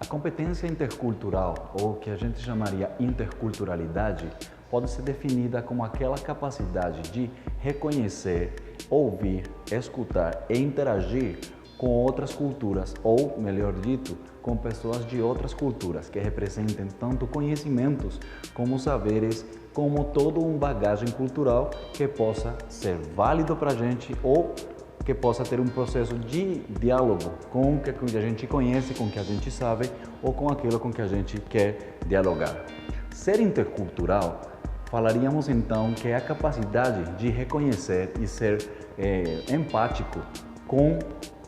A competência intercultural, ou que a gente chamaria interculturalidade, pode ser definida como aquela capacidade de reconhecer, ouvir, escutar e interagir com outras culturas, ou, melhor dito, com pessoas de outras culturas que representem tanto conhecimentos como saberes, como toda uma bagagem cultural que possa ser válido para a gente ou que possa ter um processo de diálogo com o que a gente conhece, com o que a gente sabe ou com aquilo com que a gente quer dialogar. Ser intercultural, falaríamos então que é a capacidade de reconhecer e ser empático com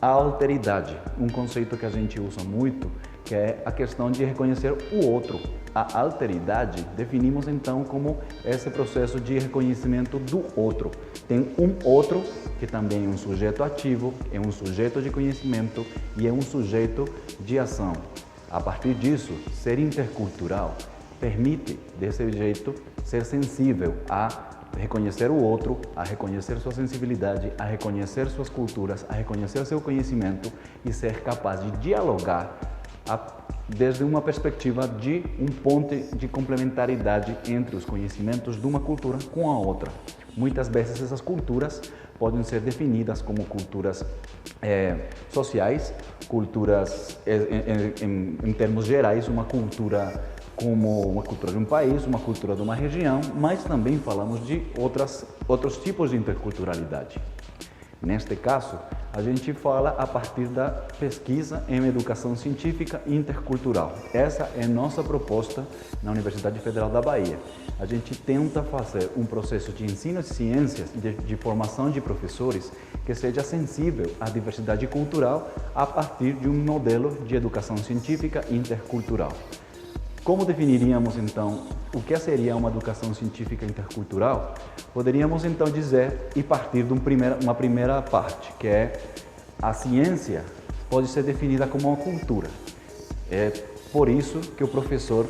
a alteridade, um conceito que a gente usa muito, que é a questão de reconhecer o outro. A alteridade definimos então como esse processo de reconhecimento do outro. Tem um outro que também é um sujeito ativo, é um sujeito de conhecimento e é um sujeito de ação. A partir disso, ser intercultural permite, desse jeito, ser sensível a reconhecer o outro, a reconhecer sua sensibilidade, a reconhecer suas culturas, a reconhecer seu conhecimento e ser capaz de dialogar desde uma perspectiva de um ponto de complementaridade entre os conhecimentos de uma cultura com a outra. Muitas vezes essas culturas podem ser definidas como culturas sociais, culturas em termos gerais, uma cultura como uma cultura de um país, uma cultura de uma região, mas também falamos de outros tipos de interculturalidade. Neste caso, a gente fala a partir da pesquisa em educação científica intercultural. Essa é a nossa proposta na Universidade Federal da Bahia. A gente tenta fazer um processo de ensino de ciências, de formação de professores, que seja sensível à diversidade cultural a partir de um modelo de educação científica intercultural. Como definiríamos, então, o que seria uma educação científica intercultural? Poderíamos, então, dizer e partir de uma primeira parte, que é a ciência pode ser definida como uma cultura. É por isso que o professor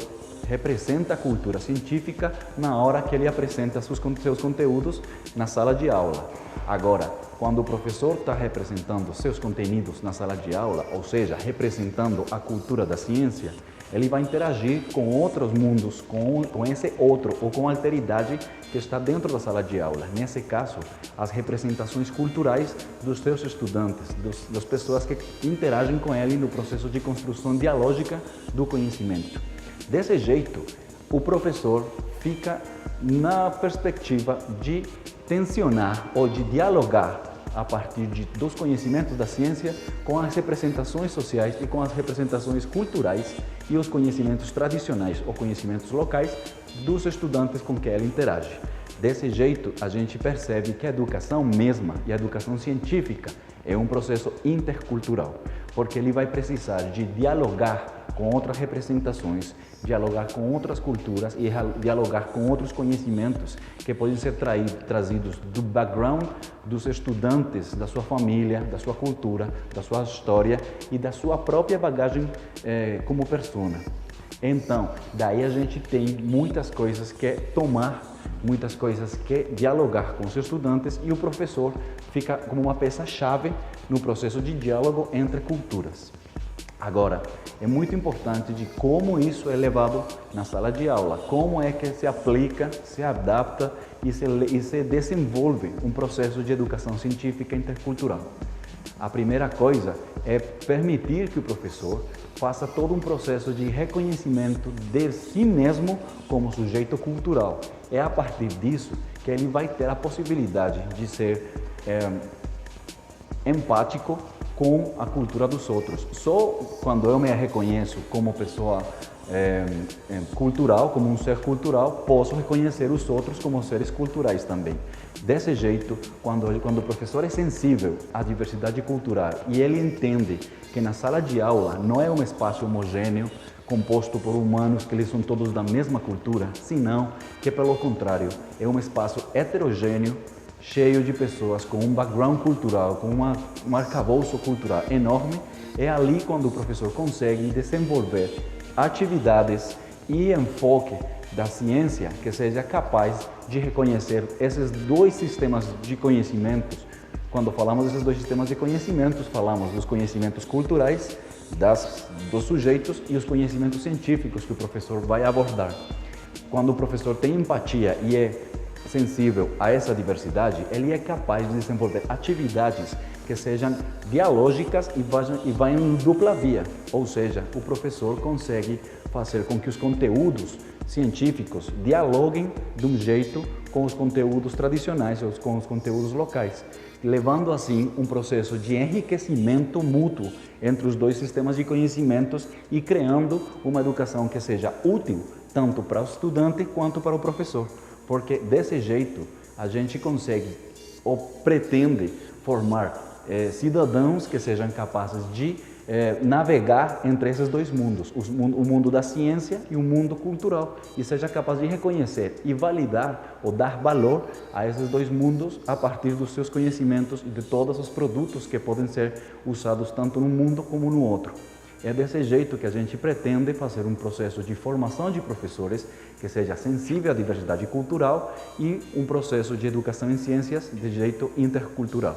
representa a cultura científica na hora que ele apresenta seus conteúdos na sala de aula. Agora, quando o professor está representando seus conteúdos na sala de aula, ou seja, representando a cultura da ciência, ele vai interagir com outros mundos, com esse outro ou com a alteridade que está dentro da sala de aula. Nesse caso, as representações culturais dos seus estudantes, das pessoas que interagem com ele no processo de construção dialógica do conhecimento. Desse jeito, o professor fica na perspectiva de tensionar ou de dialogar a partir dos conhecimentos da ciência com as representações sociais e com as representações culturais e os conhecimentos tradicionais ou conhecimentos locais dos estudantes com que ele interage. Desse jeito, a gente percebe que a educação mesma e a educação científica é um processo intercultural, porque ele vai precisar de dialogar com outras representações, dialogar com outras culturas e dialogar com outros conhecimentos que podem ser trazidos do background dos estudantes, da sua família, da sua cultura, da sua história e da sua própria bagagem como persona. Então, daí a gente tem muitas coisas que tomar, muitas coisas que dialogar com os estudantes e o professor fica como uma peça-chave no processo de diálogo entre culturas. Agora, é muito importante de como isso é levado na sala de aula, como é que se aplica, se adapta e se desenvolve um processo de educação científica intercultural. A primeira coisa é permitir que o professor faça todo um processo de reconhecimento de si mesmo como sujeito cultural. É a partir disso que ele vai ter a possibilidade de ser empático com a cultura dos outros. Só quando eu me reconheço como pessoa cultural, como um ser cultural, posso reconhecer os outros como seres culturais também. Desse jeito, quando o professor é sensível à diversidade cultural e ele entende que na sala de aula não é um espaço homogêneo, composto por humanos que eles são todos da mesma cultura, senão que, pelo contrário, é um espaço heterogêneo, cheio de pessoas com um background cultural, com um arcabouço cultural enorme, é ali quando o professor consegue desenvolver atividades e enfoque da ciência que seja capaz de reconhecer esses dois sistemas de conhecimentos. Quando falamos desses dois sistemas de conhecimentos, falamos dos conhecimentos culturais dos sujeitos e os conhecimentos científicos que o professor vai abordar. Quando o professor tem empatia e é sensível a essa diversidade, ele é capaz de desenvolver atividades que sejam dialógicas e vão em dupla via, ou seja, o professor consegue fazer com que os conteúdos científicos dialoguem de um jeito com os conteúdos tradicionais ou com os conteúdos locais, levando assim um processo de enriquecimento mútuo entre os dois sistemas de conhecimentos e criando uma educação que seja útil tanto para o estudante quanto para o professor, porque desse jeito a gente consegue ou pretende formar cidadãos que sejam capazes de navegar entre esses dois mundos, o mundo da ciência e o mundo cultural, e seja capaz de reconhecer e validar ou dar valor a esses dois mundos a partir dos seus conhecimentos e de todos os produtos que podem ser usados tanto num mundo como no outro. É desse jeito que a gente pretende fazer um processo de formação de professores que seja sensível à diversidade cultural e um processo de educação em ciências de jeito intercultural.